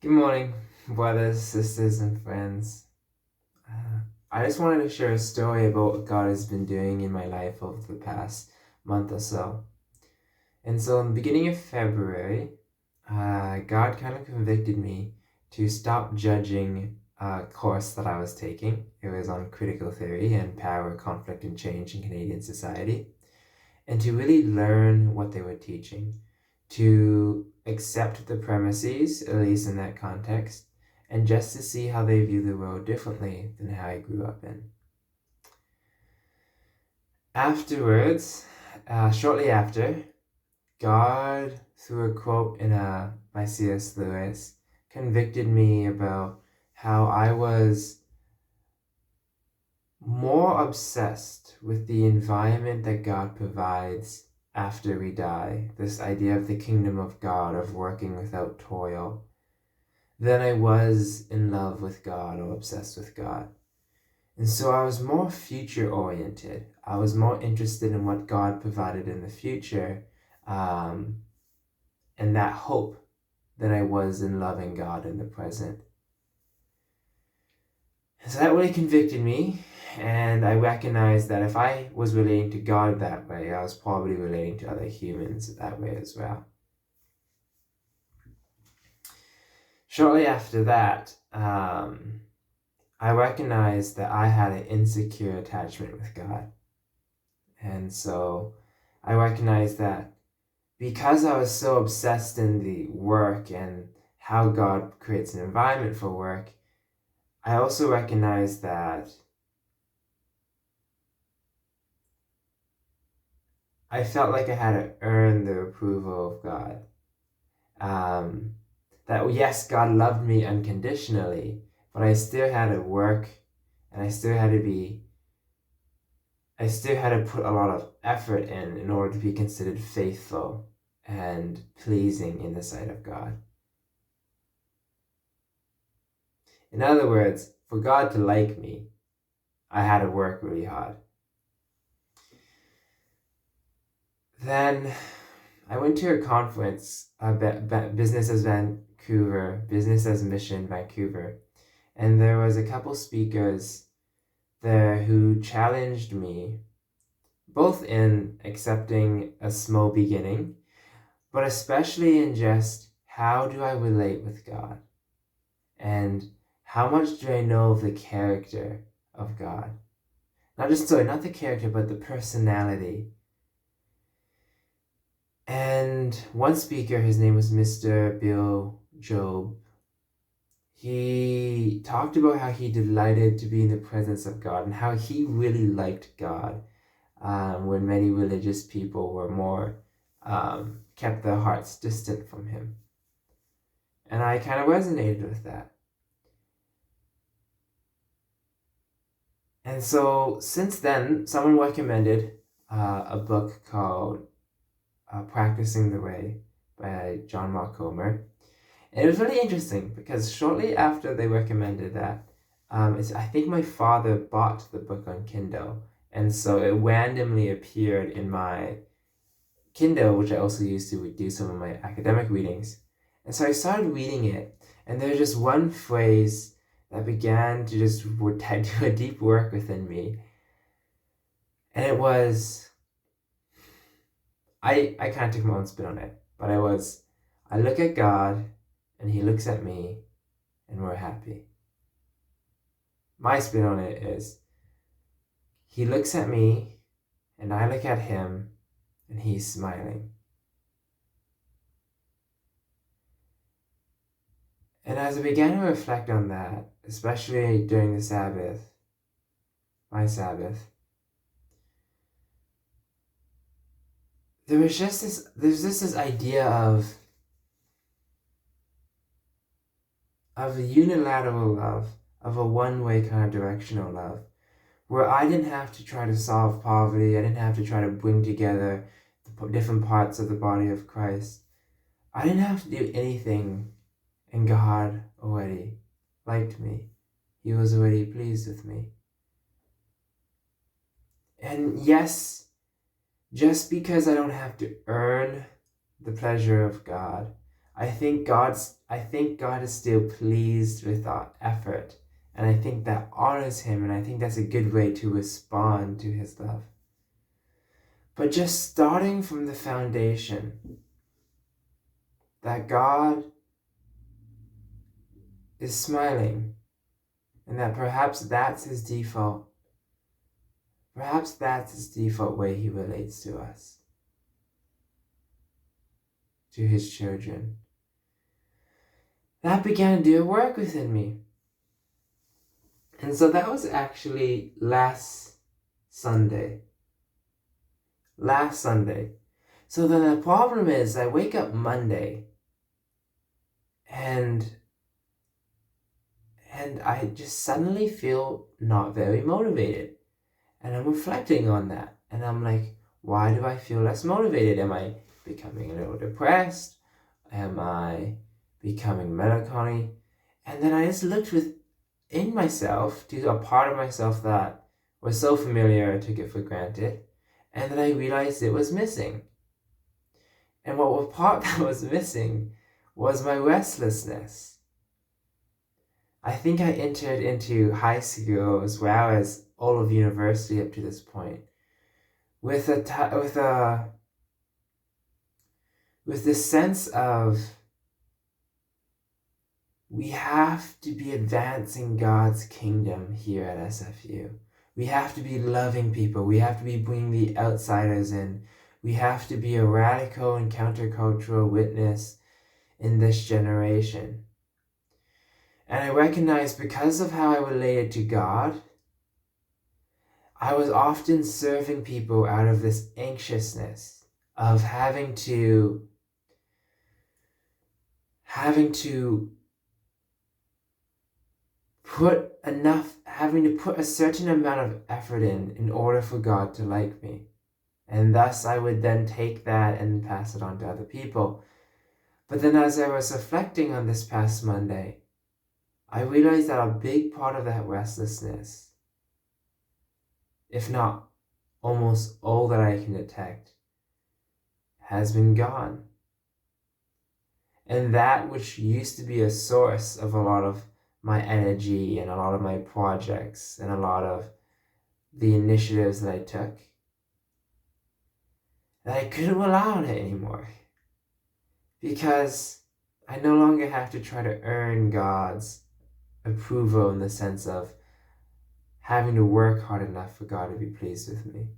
Good morning, brothers, sisters, and friends. I just wanted to share a story about what God has been doing in my life over the past month or so. And so, in the beginning of February, God kind of convicted me to stop judging a course that I was taking. It was on critical theory and power, conflict, and change in Canadian society, and to really learn what they were teaching, to accept the premises, at least in that context, and just to see how they view the world differently than how I grew up in. Afterwards, shortly after, God, through a quote by C.S. Lewis, convicted me about how I was more obsessed with the environment that God provides after we die, this idea of the kingdom of God, of working without toil, than I was in love with God or obsessed with God. And so I was more future oriented. I was more interested in what God provided in the future, and that hope, than I was in loving God in the present. So that really convicted me, and I recognized that if I was relating to God that way, I was probably relating to other humans that way as well. Shortly after that, I recognized that I had an insecure attachment with God. And so I recognized that because I was so obsessed in the work and how God creates an environment for work, I also recognized that I felt like I had to earn the approval of God. That yes, God loved me unconditionally, but I still had to work, and I still had to put a lot of effort in order to be considered faithful and pleasing in the sight of God. In other words, for God to like me, I had to work really hard. Then I went to a conference, Business as Vancouver, Business as Mission Vancouver, and there was a couple speakers there who challenged me, both in accepting a small beginning, but especially in just how do I relate with God, and how much do I know of the character of God? Not the character, but the personality. And one speaker, his name was Mr. Bill Job, he talked about how he delighted to be in the presence of God and how he really liked God, when many religious people were more, kept their hearts distant from him. And I kind of resonated with that. And so since then, someone recommended a book called Practicing the Way by John Mark Comer. And it was really interesting because shortly after they recommended that, I think my father bought the book on Kindle. And so it randomly appeared in my Kindle, which I also used to do some of my academic readings. And so I started reading it, and there's just one phrase that began to just do a deep work within me. And it was, I kind of took my own spin on it, but I look at God, and he looks at me, and we're happy. My spin on it is, he looks at me, and I look at him, and he's smiling. And as I began to reflect on that, especially during the Sabbath, my Sabbath, there's just this idea of a unilateral love, of a one-way kind of directional love, where I didn't have to try to solve poverty, I didn't have to try to bring together the different parts of the body of Christ. I didn't have to do anything, and God already liked me. He was already pleased with me. And yes, just because I don't have to earn the pleasure of God, I think God is still pleased with our effort. And I think that honors him, and I think that's a good way to respond to his love. But just starting from the foundation that God is smiling, and that perhaps that's his default. Perhaps that's his default way he relates to us, to his children. That began to do work within me. And so that was actually last Sunday. So then the problem is I wake up Monday and I just suddenly feel not very motivated. And I'm reflecting on that. And I'm like, why do I feel less motivated? Am I becoming a little depressed? Am I becoming melancholy? And then I just looked within myself to a part of myself that was so familiar I took it for granted. And then I realized it was missing. And what part that was missing was my restlessness. I think I entered into high school as well as all of university up to this point with this sense of we have to be advancing God's kingdom here at SFU. We have to be loving people. We have to be bringing the outsiders in. We have to be a radical and countercultural witness in this generation. And I recognized because of how I related to God, I was often serving people out of this anxiousness of having to put a certain amount of effort in order for God to like me. And thus I would then take that and pass it on to other people. But then as I was reflecting on this past Monday, I realized that a big part of that restlessness, if not almost all that I can detect, has been gone. And that which used to be a source of a lot of my energy and a lot of my projects and a lot of the initiatives that I took, that I couldn't rely on it anymore. Because I no longer have to try to earn God's approval in the sense of having to work hard enough for God to be pleased with me.